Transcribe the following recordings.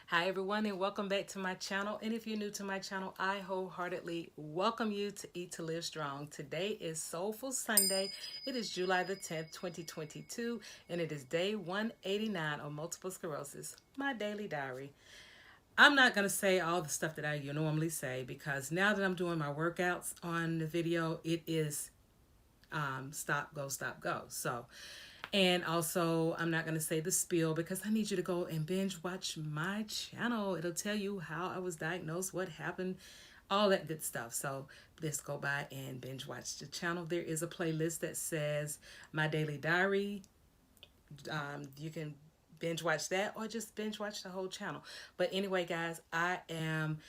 Hi everyone and welcome back to my channel. And if you're new to my channel, I wholeheartedly welcome you to Eat to Live Strong. Today is Soulful Sunday. It is July the 10th, 2022, and it is day 189 of multiple sclerosis, my daily diary. I'm not going to say all the stuff that I normally say because now that I'm doing my workouts on the video, it is stop, go, stop, go. And also, I'm not going to say the spiel because I need you to go and binge watch my channel. It'll tell you how I was diagnosed, what happened, all that good stuff. So let's go by and binge watch the channel. There is a playlist that says My Daily Diary. You can binge watch that or just binge watch the whole channel. But anyway, guys, I am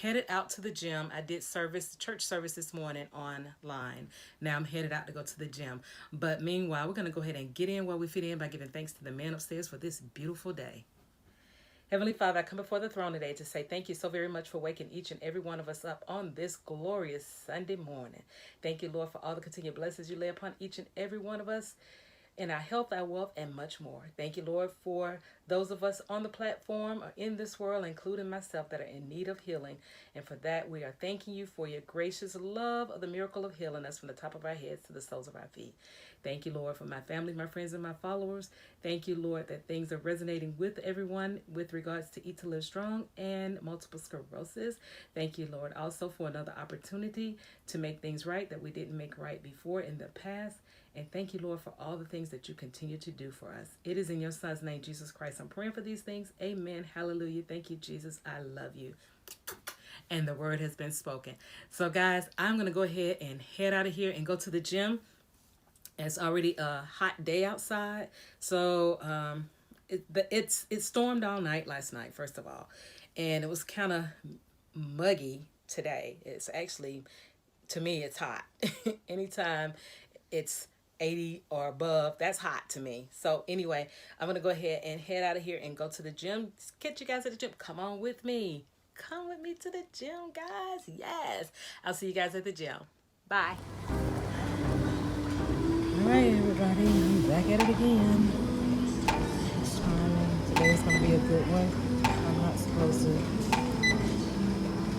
headed out to the gym. I did church service this morning online. Now I'm headed out to go to the gym. But meanwhile, we're going to go ahead and get in where we fit in by giving thanks to the man upstairs for this beautiful day. Heavenly Father, I come before the throne today to say thank you so very much for waking each and every one of us up on this glorious Sunday morning. Thank you, Lord, for all the continued blessings you lay upon each and every one of us in our health, our wealth, and much more. Thank you, Lord, for those of us on the platform or in this world, including myself, that are in need of healing. And for that, we are thanking you for your gracious love of the miracle of healing us from the top of our heads to the soles of our feet. Thank you, Lord, for my family, my friends, and my followers. Thank you, Lord, that things are resonating with everyone with regards to Eat to Live Strong and multiple sclerosis. Thank you, Lord, also for another opportunity to make things right that we didn't make right before in the past. And thank you, Lord, for all the things that you continue to do for us. It is in your Son's name, Jesus Christ, I'm praying for these things. Amen. Hallelujah. Thank you, Jesus. I love you. And the word has been spoken. So, guys, I'm going to go ahead and head out of here and go to the gym. It's already a hot day outside. So, it stormed all night last night, first of all. And it was kind of muggy today. It's actually, to me, it's hot. Anytime it's 80 or above, that's hot to me. So anyway, I'm going to go ahead and head out of here and go to the gym. Catch you guys at the gym. Come on with me. Come with me to the gym, guys. Yes. I'll see you guys at the gym. Bye. All right, everybody. I'm back at it again. It's timing. Today's going to be a good one. I'm not supposed to.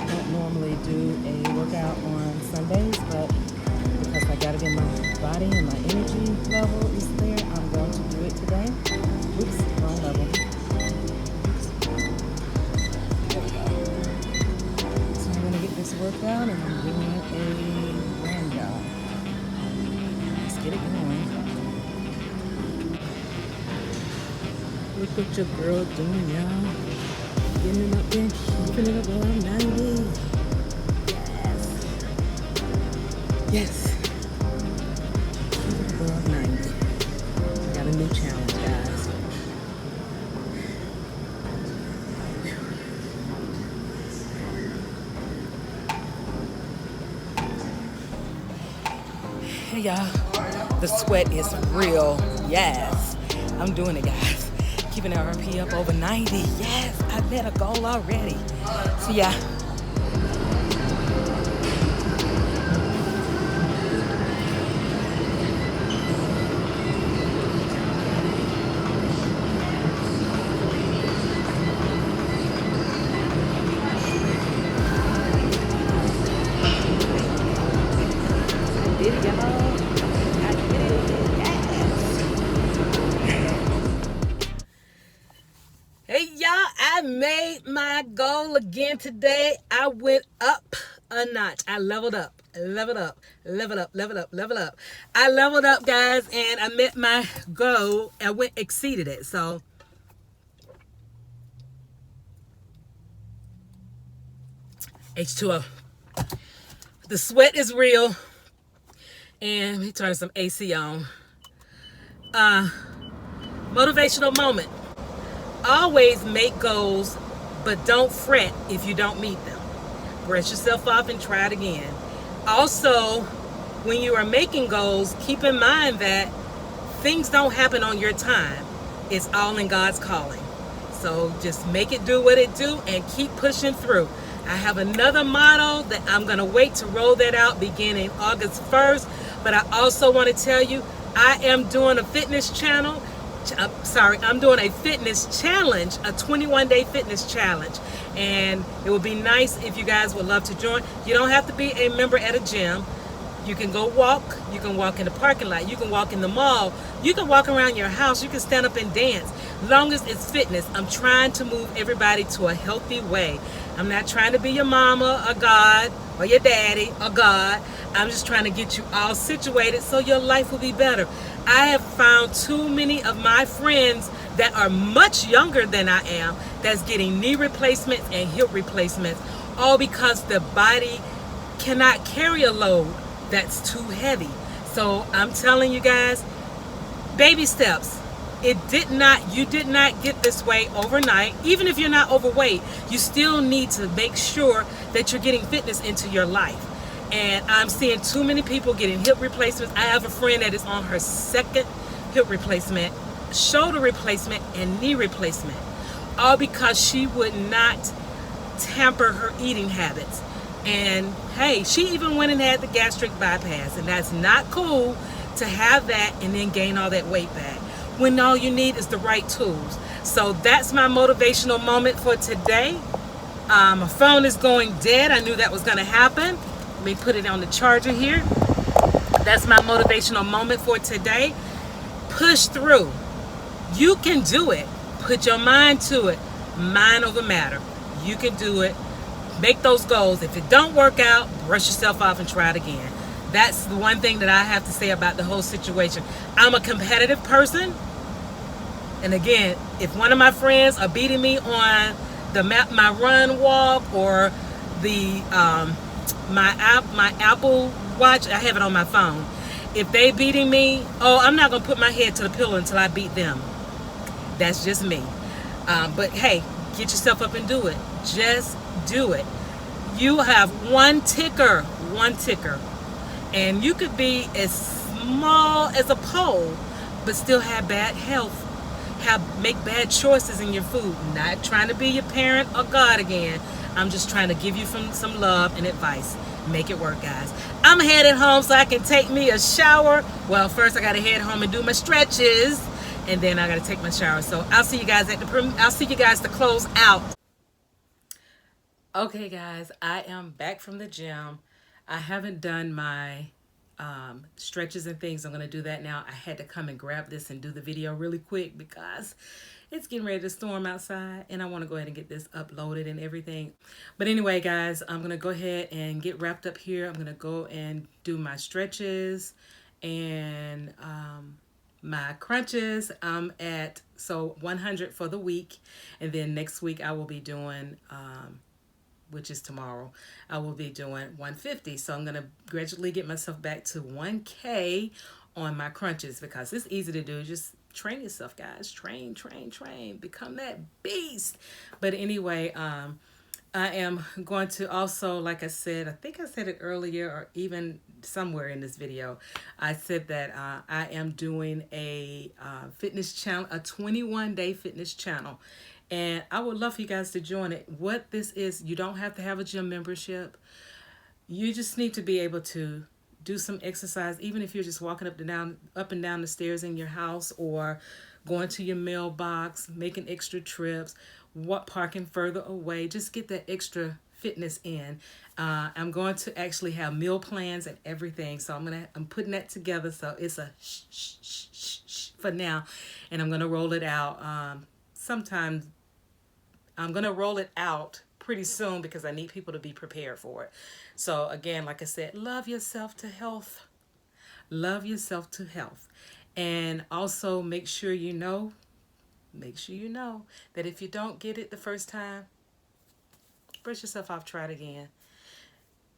I don't normally do a workout on Sundays, but because I got it in my body and my energy level is there, I'm going to do it today. Oops, wrong level. There we go. So I'm going to get this workout and I'm doing a ram jog. Let's get it going. Look what your girl doing, y'all. Getting it up there, keeping it above 90. Yes. Above 90. Got a new challenge, guys. Hey, y'all. The sweat is real. Yes. I'm doing it, guys. Keeping the RP up over 90. Yes. I met a goal already. So, yeah. Hey y'all, I made my goal again today. I went up a notch. I leveled up, leveled up, leveled up, leveled up, leveled up. I leveled up, guys, and I met my goal. I exceeded it. So H2O. The sweat is real. And let me turn some AC on. Motivational moment. Always make goals, but don't fret if you don't meet them. Brush yourself off and try it again. Also, when you are making goals, keep in mind that things don't happen on your time. It's all in God's calling. So just make it do what it do and keep pushing through. I have another motto that I'm going to wait to roll that out beginning August 1st. But I also want to tell you, I am doing a fitness channel I'm doing a fitness challenge, a 21-day fitness challenge. And it would be nice if you guys would love to join. You don't have to be a member at a gym. You can go walk. You can walk in the parking lot. You can walk in the mall. You can walk around your house. You can stand up and dance. As long as it's fitness, I'm trying to move everybody to a healthy way. I'm not trying to be your mama or God or your daddy or God. I'm just trying to get you all situated so your life will be better. I have found too many of my friends that are much younger than I am that's getting knee replacements and hip replacements, all because the body cannot carry a load that's too heavy. So I'm telling you guys, baby steps. You did not get this way overnight. Even if you're not overweight, you still need to make sure that you're getting fitness into your life. And I'm seeing too many people getting hip replacements. I have a friend that is on her second hip replacement, shoulder replacement, and knee replacement, all because she would not tamper her eating habits. And hey, she even went and had the gastric bypass, and that's not cool to have that and then gain all that weight back when all you need is the right tools. So that's my motivational moment for today. My phone is going dead. I knew that was going to happen. Let me put it on the charger here. That's my motivational moment for today. Push through. You can do it. Put your mind to it. Mind over matter. You can do it. Make those goals. If it don't work out, brush yourself off and try it again. That's the one thing that I have to say about the whole situation. I'm a competitive person. And again, if one of my friends are beating me on my run walk or the my Apple Watch, I have it on my phone. If they beating me, I'm not gonna put my head to the pillow until I beat them. That's just me. But hey, get yourself up and do it. Just do it. You have one ticker, and you could be as small as a pole, but still have bad health. Make bad choices in your food. Not trying to be your parent or God again. I'm just trying to give you some love and advice. Make it work, guys. I'm headed home so I can take me a shower. Well, first I gotta head home and do my stretches, and then I gotta take my shower. So I'll see you guys to close out. Okay, guys, I am back from the gym. I haven't done my stretches and things. I'm going to do that now. I had to come and grab this and do the video really quick because it's getting ready to storm outside and I want to go ahead and get this uploaded and everything. But anyway, guys, I'm going to go ahead and get wrapped up here. I'm going to go and do my stretches and my crunches. I'm at 100 for the week, and then next week I will be doing which is tomorrow, I will be doing 150. So I'm going to gradually get myself back to 1K on my crunches because it's easy to do. Just train yourself, guys. Train. Become that beast. But anyway, I am going to also, like I said, I think I said it earlier or even somewhere in this video, I said that I am doing a fitness channel, a 21-day fitness channel. And I would love for you guys to join it. What this is, you don't have to have a gym membership. You just need to be able to do some exercise, even if you're just walking up and down the stairs in your house, or going to your mailbox, making extra trips, parking further away. Just get that extra fitness in. I'm going to actually have meal plans and everything. So I'm putting that together. So it's a shh for now, and I'm gonna roll it out. Sometime I'm going to roll it out pretty soon because I need people to be prepared for it. So again, like I said, love yourself to health. Love yourself to health. And also make sure you know that if you don't get it the first time, brush yourself off, try it again.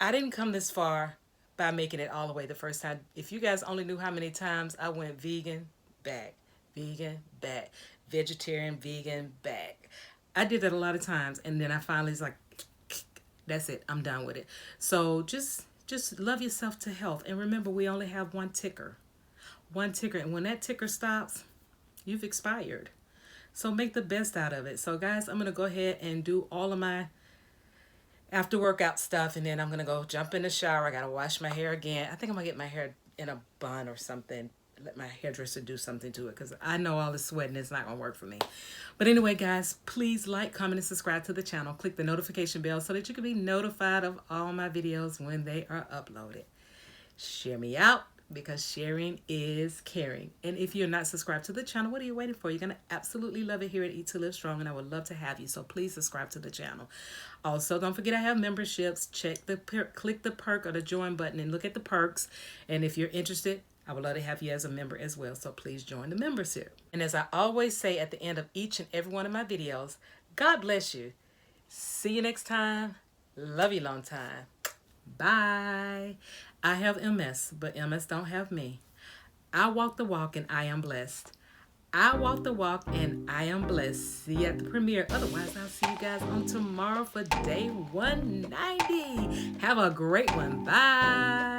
I didn't come this far by making it all the way the first time. If you guys only knew how many times I went vegan, back, vegetarian, vegan, back. I did that a lot of times, and then I finally was like, that's it, I'm done with it. So just love yourself to health, and remember, we only have one ticker, and when that ticker stops, you've expired. So make the best out of it. So guys, I'm gonna go ahead and do all of my after workout stuff, and then I'm gonna go jump in the shower. I gotta wash my hair again. I think I'm gonna get my hair in a bun or something. let my hairdresser do something to it, because I know all the sweating is not going to work for me. But anyway, guys, please like, comment, and subscribe to the channel. Click the notification bell so that you can be notified of all my videos when they are uploaded. Share me out, because sharing is caring. And if you're not subscribed to the channel, what are you waiting for? You're going to absolutely love it here at Eat to Live Strong, and I would love to have you. So please subscribe to the channel. Also, don't forget I have memberships. Click the perk or the join button and look at the perks. And if you're interested, I would love to have you as a member as well. So please join the membership. And as I always say at the end of each and every one of my videos, God bless you. See you next time. Love you long time. Bye. I have MS, but MS don't have me. I walk the walk and I am blessed. I walk the walk and I am blessed. See you at the premiere. Otherwise, I'll see you guys on tomorrow for day 190. Have a great one. Bye.